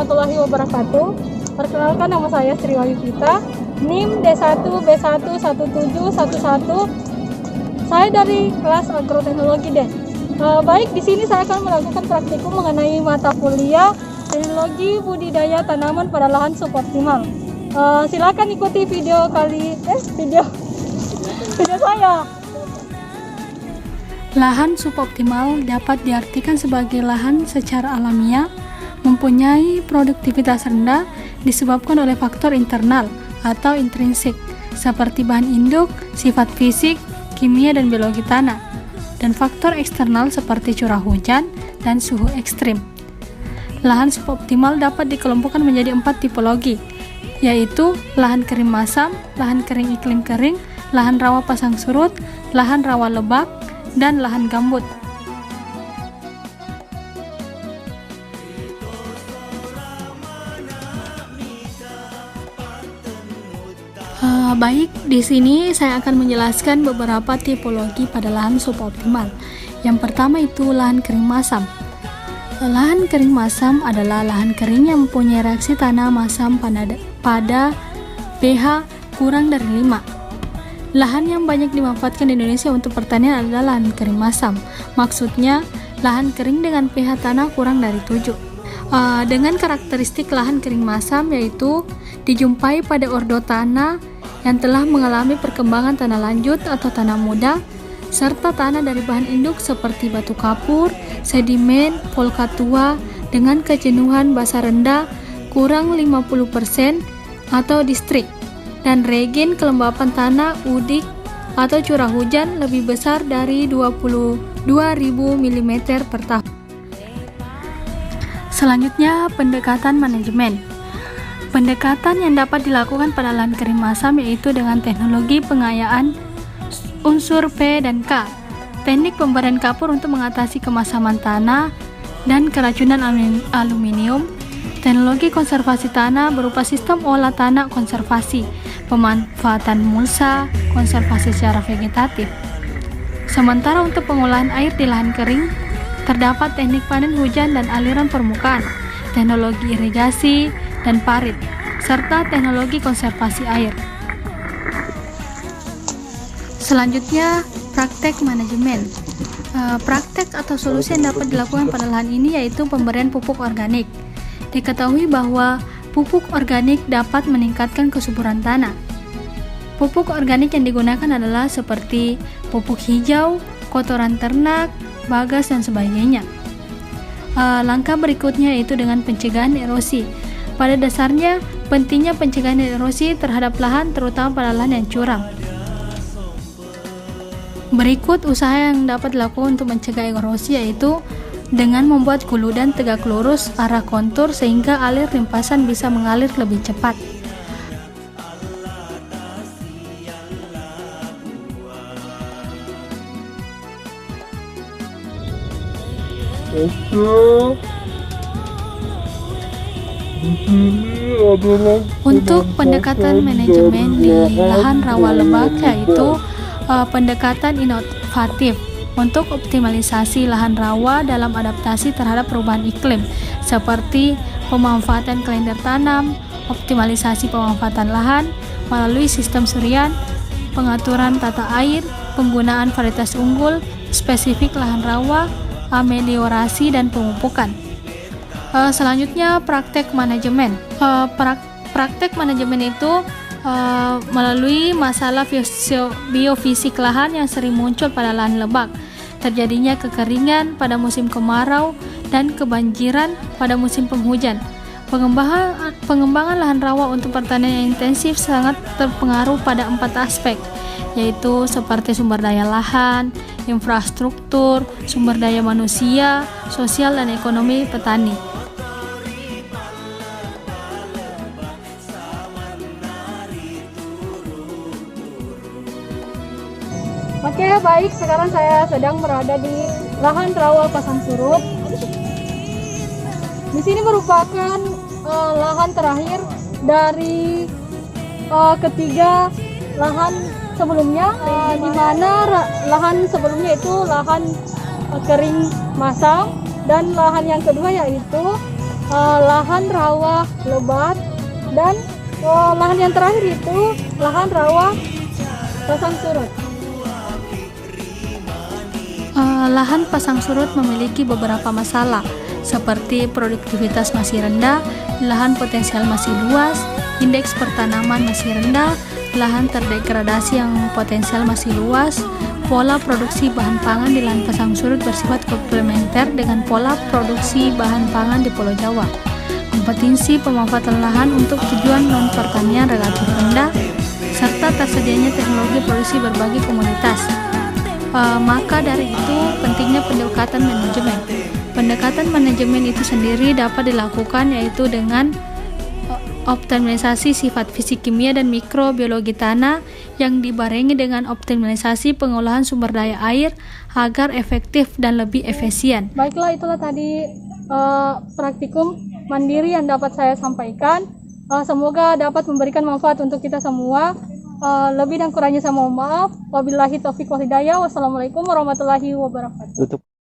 warahmatullahi wabarakatuh. Perkenalkan, nama saya Sri Wayu Vita, NIM D1B11711. Saya dari kelas agroteknologi D. Baik, di sini saya akan melakukan praktikum mengenai mata kuliah teknologi budidaya tanaman pada lahan suboptimal. Silakan ikuti video saya. Lahan suboptimal dapat diartikan sebagai lahan secara alamiah mempunyai produktivitas rendah disebabkan oleh faktor internal atau intrinsik seperti bahan induk, sifat fisik, kimia dan biologi tanah, dan faktor eksternal seperti curah hujan dan suhu ekstrim. Lahan suboptimal dapat dikelompokkan menjadi 4 tipologi, yaitu lahan kering masam, lahan kering iklim kering, lahan rawa pasang surut, lahan rawa lebak, dan lahan gambut. Baik, di sini saya akan menjelaskan beberapa tipologi pada lahan suboptimal. Yang pertama itu lahan kering masam. Lahan kering masam adalah lahan kering yang mempunyai reaksi tanah masam pada pH kurang dari 5. Lahan yang banyak dimanfaatkan di Indonesia untuk pertanian adalah lahan kering masam. Maksudnya, lahan kering dengan pH tanah kurang dari 7. Dengan karakteristik lahan kering masam yaitu dijumpai pada ordo tanah yang telah mengalami perkembangan tanah lanjut atau tanah muda, serta tanah dari bahan induk seperti batu kapur, sedimen, volka tua dengan kejenuhan basa rendah kurang 50% atau distrik, dan regen kelembapan tanah udik atau curah hujan lebih besar dari 22.000 mm per tahun. Selanjutnya, pendekatan manajemen. Pendekatan yang dapat dilakukan pada lahan kering masam yaitu dengan teknologi pengayaan unsur P dan K, teknik pemberian kapur untuk mengatasi kemasaman tanah dan keracunan aluminium, teknologi konservasi tanah berupa sistem olah tanah konservasi, pemanfaatan mulsa, konservasi secara vegetatif. Sementara untuk pengolahan air di lahan kering, terdapat teknik panen hujan dan aliran permukaan, teknologi irigasi dan parit, serta teknologi konservasi air. Selanjutnya, praktek manajemen. Praktek atau solusi yang dapat dilakukan pada lahan ini yaitu pemberian pupuk organik. Diketahui bahwa pupuk organik dapat meningkatkan kesuburan tanah. Pupuk organik yang digunakan adalah seperti pupuk hijau, kotoran ternak, bagas, dan sebagainya. Langkah berikutnya yaitu dengan pencegahan erosi. Pada dasarnya, pentingnya pencegahan erosi terhadap lahan, terutama pada lahan yang curam. Berikut usaha yang dapat dilakukan untuk mencegah erosi yaitu dengan membuat guludan tegak lurus arah kontur sehingga alir limpasan bisa mengalir lebih cepat. Untuk pendekatan manajemen di lahan rawa lebak yaitu pendekatan inovatif untuk optimalisasi lahan rawa dalam adaptasi terhadap perubahan iklim seperti pemanfaatan kalender tanam, optimalisasi pemanfaatan lahan melalui sistem surian, pengaturan tata air, penggunaan varietas unggul, spesifik lahan rawa, ameliorasi dan pemupukan. Selanjutnya praktek manajemen. Praktek manajemen itu melalui masalah biofisik lahan yang sering muncul pada lahan lebak, terjadinya kekeringan pada musim kemarau dan kebanjiran pada musim penghujan. Pengembangan lahan rawa untuk pertanian yang intensif sangat terpengaruh pada 4 aspek, yaitu seperti sumber daya lahan, infrastruktur, sumber daya manusia, sosial dan ekonomi petani. Oke, baik, sekarang saya sedang berada di lahan rawa pasang surut. Di sini merupakan lahan terakhir dari ketiga lahan sebelumnya, di mana lahan sebelumnya itu lahan kering masam dan lahan yang kedua yaitu lahan rawa lebat, dan lahan yang terakhir itu lahan rawa pasang surut. Lahan pasang surut memiliki beberapa masalah, seperti produktivitas masih rendah, lahan potensial masih luas, indeks pertanaman masih rendah, lahan terdegradasi yang potensial masih luas. Pola produksi bahan pangan di lahan pasang surut bersifat komplementer dengan pola produksi bahan pangan di Pulau Jawa. Kompetensi pemanfaatan lahan untuk tujuan non-pertanian relatif rendah, serta tersedianya teknologi produksi berbagai komoditas. Maka dari itu, pentingnya pendekatan manajemen. Pendekatan manajemen itu sendiri dapat dilakukan yaitu dengan optimalisasi sifat fisik kimia dan mikrobiologi tanah yang dibarengi dengan optimalisasi pengolahan sumber daya air agar efektif dan lebih efisien. Baiklah, itulah tadi praktikum mandiri yang dapat saya sampaikan. Semoga dapat memberikan manfaat untuk kita semua. Lebih dan kurangnya saya mohon maaf. Wabillahi taufiq wal hidayah. Wassalamualaikum warahmatullahi wabarakatuh.